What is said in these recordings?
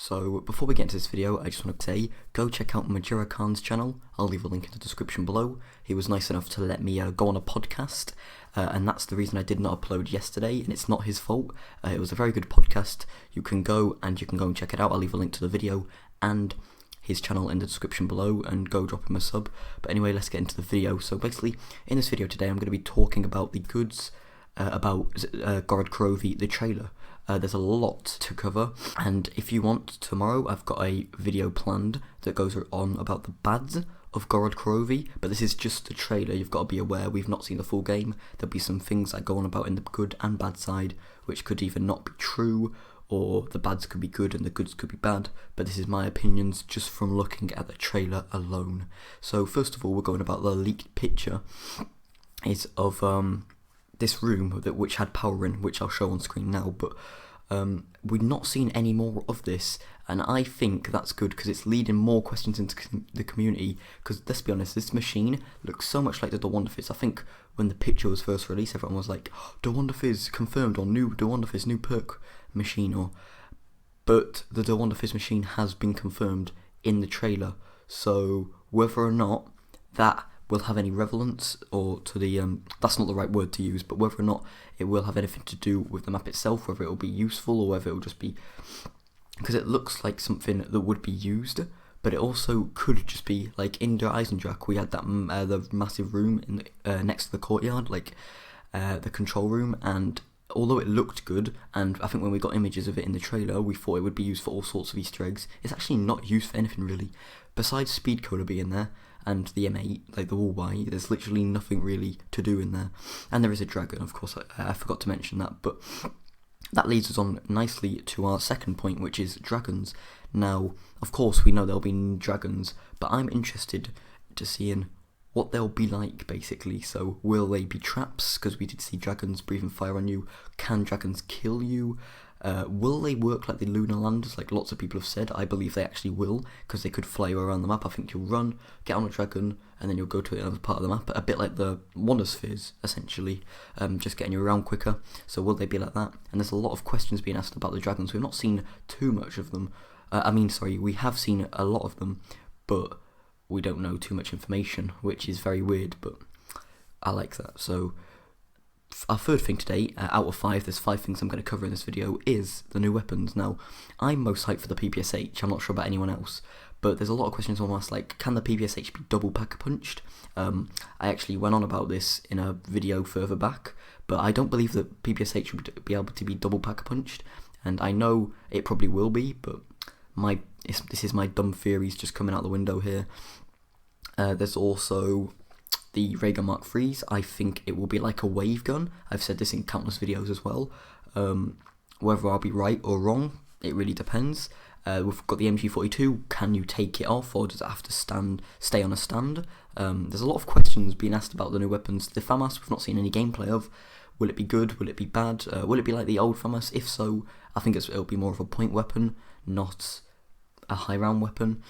So before we get into this video, I just want to say, go check out Majira Khan's channel. I'll leave a link in the description below. He was nice enough to let me go on a podcast, and that's the reason I did not upload yesterday, and it's not his fault. It was a very good podcast. You can go and check it out. I'll leave a link to the video and his channel in the description below, and go drop him a sub. But anyway, let's get into the video. So basically, in this video today, I'm going to be talking about the goods about Gorod Krovi, the trailer. There's a lot to cover, and if you want, tomorrow I've got a video planned that goes on about the bads of Gorod Krovi, but this is just the trailer. You've got to be aware, we've not seen the full game. There'll be some things I go on about in the good and bad side, which could either not be true, or the bads could be good and the goods could be bad, but this is my opinions just from looking at the trailer alone. So first of all, we're going about the leaked picture is of this room which had power in, which I'll show on screen now, but we've not seen any more of this, and I think that's good because it's leading more questions into the community. Because let's be honest, this machine looks so much like the Dewandafizz. I think when the picture was first released, everyone was like, oh, Dewandafizz confirmed, or new Dewandafizz, new perk machine, but the Dewandafizz machine has been confirmed in the trailer. So whether or not that will have any relevance, or to the that's not the right word to use, but whether or not it will have anything to do with the map itself, whether it will be useful or whether it will just be, because it looks like something that would be used, but it also could just be like in Der Eisendrache. We had that the massive room in the, next to the courtyard, like the control room, and although it looked good, and I think when we got images of it in the trailer, we thought it would be used for all sorts of Easter eggs. It's actually not used for anything really, besides speed cola being there and the M8, like the wall Y. There's literally nothing really to do in there, and there is a dragon, of course. I forgot to mention that, but that leads us on nicely to our second point, which is dragons. Now, of course, we know there'll be dragons, but I'm interested to seeing what they'll be like, basically. So will they be traps, because we did see dragons breathing fire on you? Can dragons kill you? Will they work like the lunar landers, like lots of people have said? I believe they actually will, because they could fly you around the map. I think you'll run, get on a dragon, and then you'll go to another part of the map, a bit like the Wonderspheres, essentially, just getting you around quicker. So will they be like that? And there's a lot of questions being asked about the dragons. We've not seen too much of them. We have seen a lot of them, but we don't know too much information, which is very weird, but I like that. So our third thing today, out of 5, there's 5 things I'm going to cover in this video, is the new weapons. Now, I'm most hyped for the PPSH. I'm not sure about anyone else, but there's a lot of questions on us, like, can the PPSH be double pack-a-punched? I actually went on about this in a video further back, but I don't believe that PPSH would be able to be double pack-a-punched, and I know it probably will be, but this is my dumb theories just coming out the window here. There's also the ray gun mk3s. I think it will be like a wave gun. I've said this in countless videos as well. Whether I'll be right or wrong, it really depends. We've got the MG42. Can you take it off, or does it have to stay on a stand? There's a lot of questions being asked about the new weapons. The FAMAS, we've not seen any gameplay of. Will it be good? Will it be bad? Will it be like the old FAMAS? If so, I think it'll be more of a point weapon, not a high round weapon.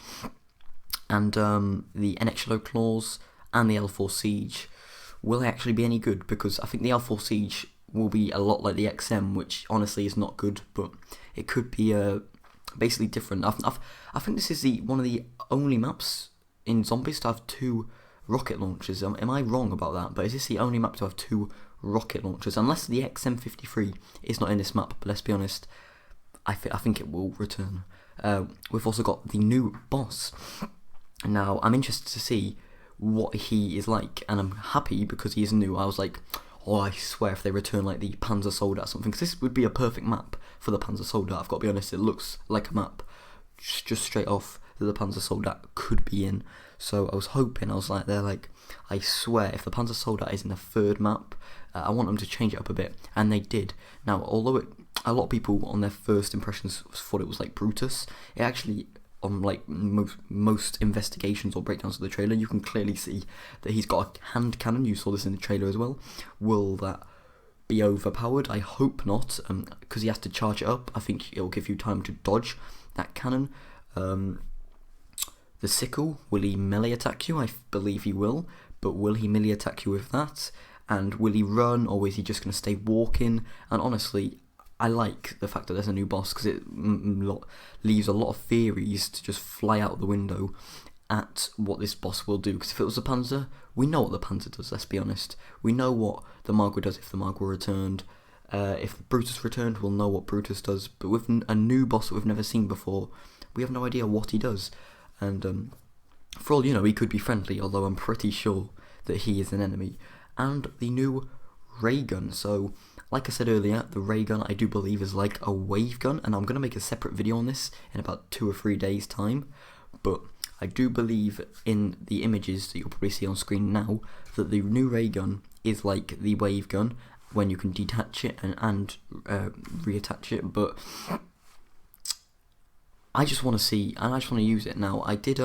And the NX Claws and the L4 Siege, will they actually be any good? Because I think the L4 Siege will be a lot like the XM, which honestly is not good, but it could be basically different. I think this is one of the only maps in Zombies to have 2 rocket launchers. Am I wrong about that? But is this the only map to have 2 rocket launchers? Unless the XM53 is not in this map, but let's be honest, I think it will return. We've also got the new boss. Now, I'm interested to see what he is like, and I'm happy because he is new. I was like, oh, I swear if they return like the Panzer Soldat or something, because this would be a perfect map for the Panzer Soldat. I've got to be honest, it looks like a map just straight off that the Panzer Soldat could be in. So I was hoping, I was like, I swear if the Panzer Soldat is in the 3rd map, I want them to change it up a bit, and they did. Now, although a lot of people on their first impressions thought it was like Brutus, it actually, on like most investigations or breakdowns of the trailer, you can clearly see that he's got a hand cannon. You saw this in the trailer as well. Will that be overpowered? I hope not, because he has to charge it up. I think it'll give you time to dodge that cannon. The sickle, will he melee attack you? I believe he will, but will he melee attack you with that? And will he run, or is he just going to stay walking? And honestly, I like the fact that there's a new boss, because it leaves a lot of theories to just fly out the window at what this boss will do. Because if it was a Panzer, we know what the Panzer does, let's be honest. We know what the Margwa does if the Margwa returned. If Brutus returned, we'll know what Brutus does. But with a new boss that we've never seen before, we have no idea what he does. And for all you know, he could be friendly, although I'm pretty sure that he is an enemy. And the new ray gun. So, like I said earlier, the ray gun I do believe is like a wave gun, and I'm going to make a separate video on this in about 2 or 3 days time. But I do believe in the images that you'll probably see on screen now that the new ray gun is like the wave gun when you can detach it and reattach it. But I just want to see, and I just want to use it now. I did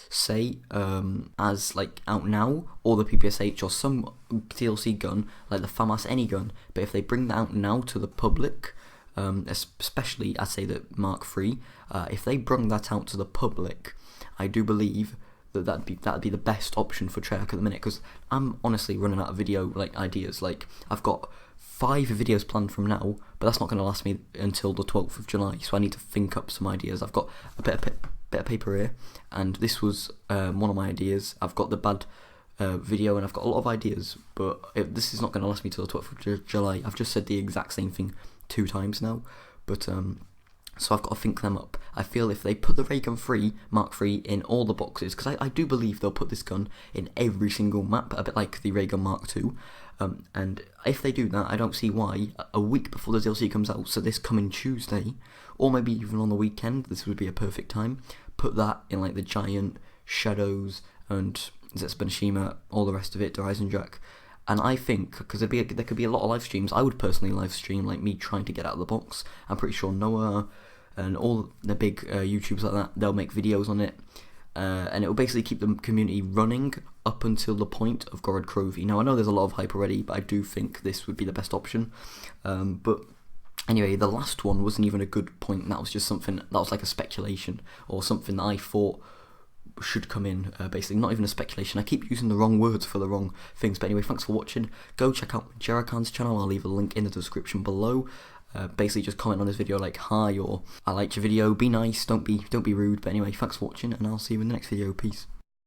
say as like out now, or the PPSH, or some DLC gun like the FAMAS any gun, but if they bring that out now to the public, especially I'd say that Mark III, if they bring that out to the public, I do believe that that'd be the best option for Treyarch at the minute, because I'm honestly running out of video like ideas. Like, I've got 5 videos planned from now, but that's not going to last me until the 12th of July, so I need to think up some ideas. I've got a bit of paper here, and this was one of my ideas. I've got the bad video, and I've got a lot of ideas, but this is not going to last me till the 12th of July. I've just said the exact same thing 2 times now, but so I've got to think them up. I feel if they put the ray gun Mark III in all the boxes, because I do believe they'll put this gun in every single map, a bit like the ray gun Mark II, and if they do that, I don't see why a week before the DLC comes out, so this coming Tuesday, or maybe even on the weekend, this would be a perfect time, put that in like the Giant, Shadows, and Zetsubanishima, all the rest of it, Horizon Jack. And I think, because there could be a lot of live streams, I would personally live stream like me trying to get out of the box. I'm pretty sure Noah and all the big YouTubers like that, they'll make videos on it, and it will basically keep the community running up until the point of Gorod Krovi. Now, I know there's a lot of hype already, but I do think this would be the best option. But anyway, the last one wasn't even a good point. That was just something that was like a speculation, or something that I thought should come in, basically. Not even a speculation. I keep using the wrong words for the wrong things. But anyway, thanks for watching. Go check out mk3's channel. I'll leave a link in the description below. Basically just comment on this video like hi, or I liked your video, be nice, don't be rude. But anyway, thanks for watching, and I'll see you in the next video. Peace.